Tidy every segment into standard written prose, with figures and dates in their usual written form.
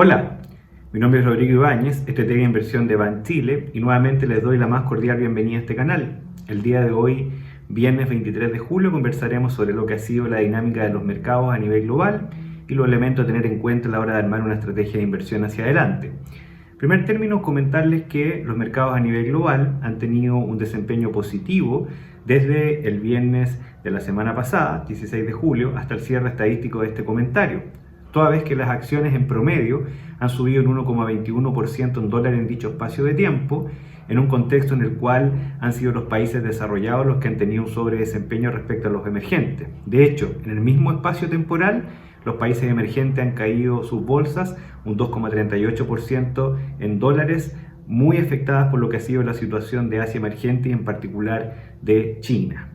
Hola, mi nombre es Rodrigo Ibáñez, estratega de inversión de Banchile y nuevamente les doy la más cordial bienvenida a este canal. El día de hoy, viernes 23 de julio, conversaremos sobre lo que ha sido la dinámica de los mercados a nivel global y los elementos a tener en cuenta a la hora de armar una estrategia de inversión hacia adelante. En primer término, comentarles que los mercados a nivel global han tenido un desempeño positivo desde el viernes de la semana pasada, 16 de julio, hasta el cierre estadístico de este comentario, toda vez que las acciones en promedio han subido en 1,21% en dólares en dicho espacio de tiempo, en un contexto en el cual han sido los países desarrollados los que han tenido un sobredesempeño respecto a los emergentes. De hecho, en el mismo espacio temporal, los países emergentes han caído sus bolsas un 2,38% en dólares, muy afectadas por lo que ha sido la situación de Asia emergente y en particular de China.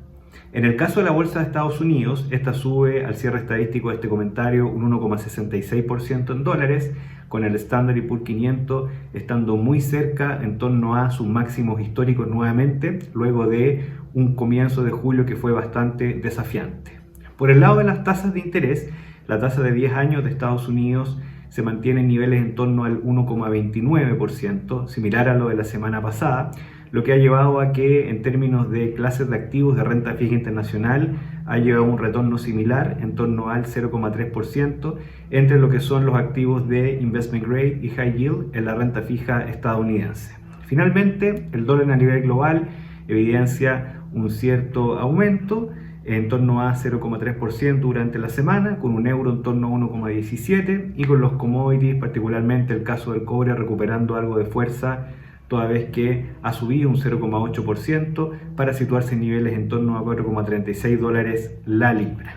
En el caso de la bolsa de Estados Unidos, esta sube al cierre estadístico de este comentario un 1,66% en dólares, con el Standard & Poor's 500 estando muy cerca en torno a sus máximos históricos nuevamente, luego de un comienzo de julio que fue bastante desafiante. Por el lado de las tasas de interés, la tasa de 10 años de Estados Unidos se mantiene en niveles en torno al 1,29%, similar a lo de la semana pasada, lo que ha llevado a que en términos de clases de activos de renta fija internacional ha llevado un retorno similar en torno al 0,3% entre lo que son los activos de investment grade y high yield en la renta fija estadounidense. Finalmente, el dólar a nivel global evidencia un cierto aumento en torno a 0,3% durante la semana, con un euro en torno a 1,17 y con los commodities, particularmente el caso del cobre, recuperando algo de fuerza toda vez que ha subido un 0,8% para situarse en niveles en torno a 4,36 dólares la libra.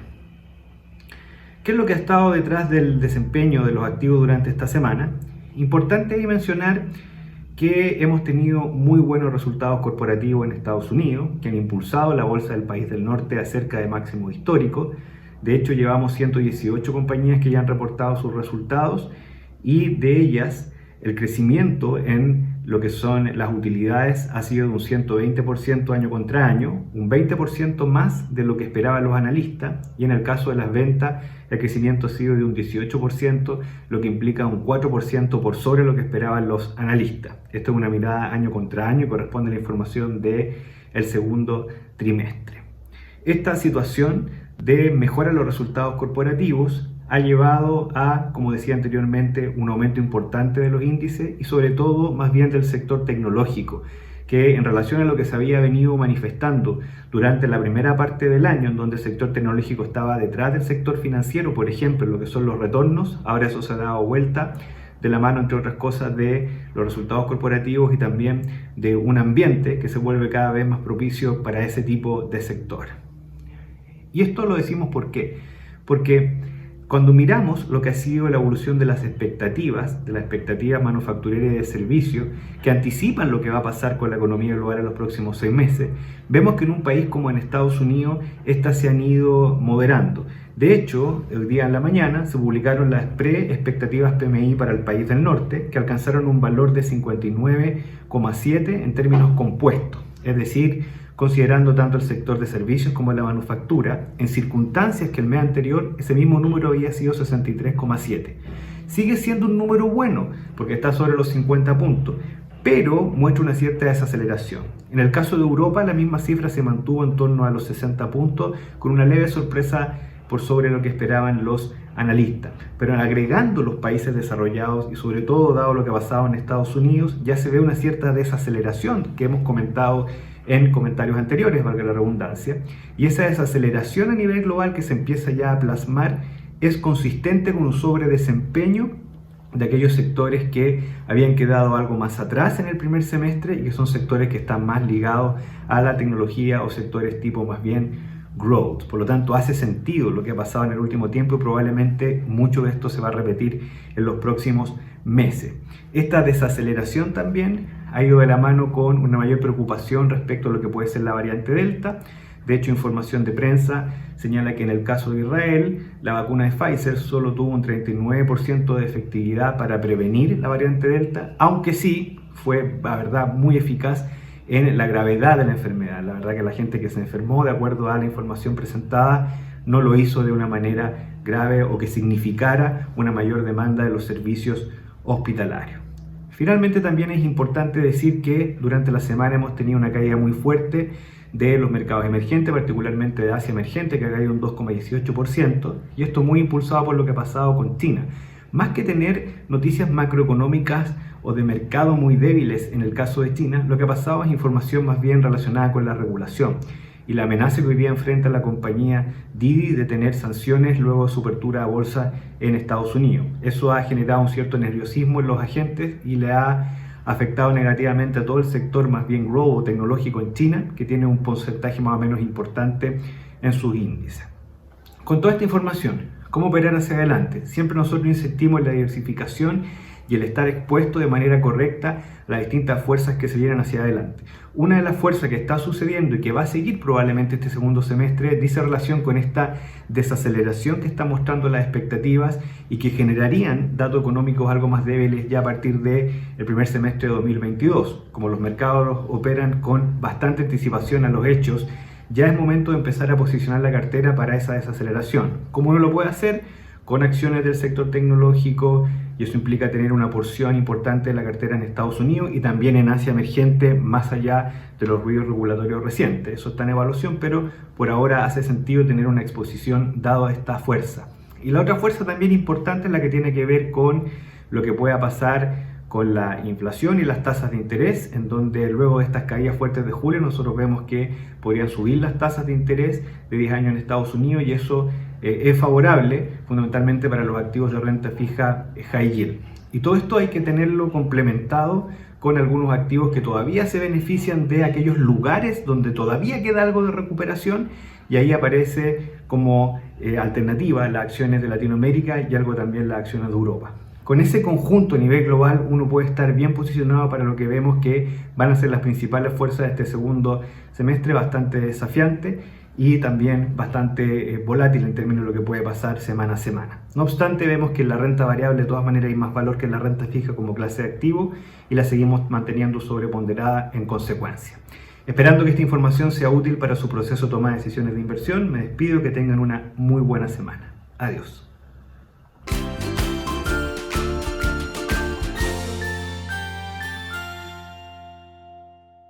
¿Qué es lo que ha estado detrás del desempeño de los activos durante esta semana? Importante ahí mencionar que hemos tenido muy buenos resultados corporativos en Estados Unidos, que han impulsado la bolsa del país del norte a cerca de máximos históricos. De hecho, llevamos 118 compañías que ya han reportado sus resultados y de ellas el crecimiento en lo que son las utilidades ha sido de un 120% año contra año, un 20% más de lo que esperaban los analistas, y en el caso de las ventas el crecimiento ha sido de un 18%, lo que implica un 4% por sobre lo que esperaban los analistas. Esto es una mirada año contra año y corresponde a la información del segundo trimestre. Esta situación de mejora en los resultados corporativos ha llevado a, como decía anteriormente, un aumento importante de los índices y sobre todo más bien del sector tecnológico, que en relación a lo que se había venido manifestando durante la primera parte del año, en donde el sector tecnológico estaba detrás del sector financiero, por ejemplo, en lo que son los retornos, ahora eso se ha dado vuelta de la mano, entre otras cosas, de los resultados corporativos y también de un ambiente que se vuelve cada vez más propicio para ese tipo de sector. Y esto lo decimos ¿por qué? Porque cuando miramos lo que ha sido la evolución de las expectativas manufactureras y de servicio, que anticipan lo que va a pasar con la economía global en los próximos 6 meses, vemos que en un país como en Estados Unidos, estas se han ido moderando. De hecho, el día en la mañana se publicaron las pre-expectativas PMI para el país del norte, que alcanzaron un valor de 59,7 en términos compuestos, es decir, considerando tanto el sector de servicios como la manufactura, en circunstancias que el mes anterior ese mismo número había sido 63,7. Sigue siendo un número bueno, porque está sobre los 50 puntos, pero muestra una cierta desaceleración. En el caso de Europa, la misma cifra se mantuvo en torno a los 60 puntos, con una leve sorpresa por sobre lo que esperaban los analistas. Pero agregando los países desarrollados y sobre todo dado lo que ha pasado en Estados Unidos, ya se ve una cierta desaceleración que hemos comentado en comentarios anteriores, valga la redundancia, y esa desaceleración a nivel global que se empieza ya a plasmar es consistente con un sobredesempeño de aquellos sectores que habían quedado algo más atrás en el primer semestre y que son sectores que están más ligados a la tecnología o sectores tipo más bien growth. Por lo tanto, hace sentido lo que ha pasado en el último tiempo y probablemente mucho de esto se va a repetir en los próximos meses. Esta desaceleración también ha ido de la mano con una mayor preocupación respecto a lo que puede ser la variante Delta. De hecho, información de prensa señala que en el caso de Israel, la vacuna de Pfizer solo tuvo un 39% de efectividad para prevenir la variante Delta, aunque sí fue, la verdad, muy eficaz en la gravedad de la enfermedad. La verdad que la gente que se enfermó, de acuerdo a la información presentada, no lo hizo de una manera grave o que significara una mayor demanda de los servicios hospitalarios. Finalmente, también es importante decir que durante la semana hemos tenido una caída muy fuerte de los mercados emergentes, particularmente de Asia emergente, que ha caído un 2,18%, y esto muy impulsado por lo que ha pasado con China. Más que tener noticias macroeconómicas o de mercado muy débiles en el caso de China, lo que ha pasado es información más bien relacionada con la regulación y la amenaza que hoy día enfrenta la compañía Didi de tener sanciones luego de su apertura a bolsa en Estados Unidos. Eso ha generado un cierto nerviosismo en los agentes y le ha afectado negativamente a todo el sector más bien growth o tecnológico en China, que tiene un porcentaje más o menos importante en sus índices. Con toda esta información, ¿cómo operar hacia adelante? Siempre nosotros insistimos en la diversificación y el estar expuesto de manera correcta a las distintas fuerzas que se vienen hacia adelante. Una de las fuerzas que está sucediendo y que va a seguir probablemente este segundo semestre dice relación con esta desaceleración que están mostrando las expectativas y que generarían datos económicos algo más débiles ya a partir del primer semestre de 2022. Como los mercados operan con bastante anticipación a los hechos, ya es momento de empezar a posicionar la cartera para esa desaceleración. ¿Cómo uno lo puede hacer? Con acciones del sector tecnológico, y eso implica tener una porción importante de la cartera en Estados Unidos y también en Asia emergente, más allá de los ruidos regulatorios recientes. Eso está en evaluación, pero por ahora hace sentido tener una exposición dado a esta fuerza. Y la otra fuerza también importante es la que tiene que ver con lo que pueda pasar con la inflación y las tasas de interés, en donde luego de estas caídas fuertes de julio nosotros vemos que podrían subir las tasas de interés de 10 años en Estados Unidos, y eso es favorable fundamentalmente para los activos de renta fija high yield. Y todo esto hay que tenerlo complementado con algunos activos que todavía se benefician de aquellos lugares donde todavía queda algo de recuperación, y ahí aparece como alternativa las acciones de Latinoamérica y algo también las acciones de Europa. Con ese conjunto a nivel global uno puede estar bien posicionado para lo que vemos que van a ser las principales fuerzas de este segundo semestre, bastante desafiante y también bastante volátil en términos de lo que puede pasar semana a semana. No obstante, vemos que en la renta variable de todas maneras hay más valor que en la renta fija como clase de activo y la seguimos manteniendo sobreponderada en consecuencia. Esperando que esta información sea útil para su proceso de toma de decisiones de inversión, me despido, que tengan una muy buena semana. Adiós.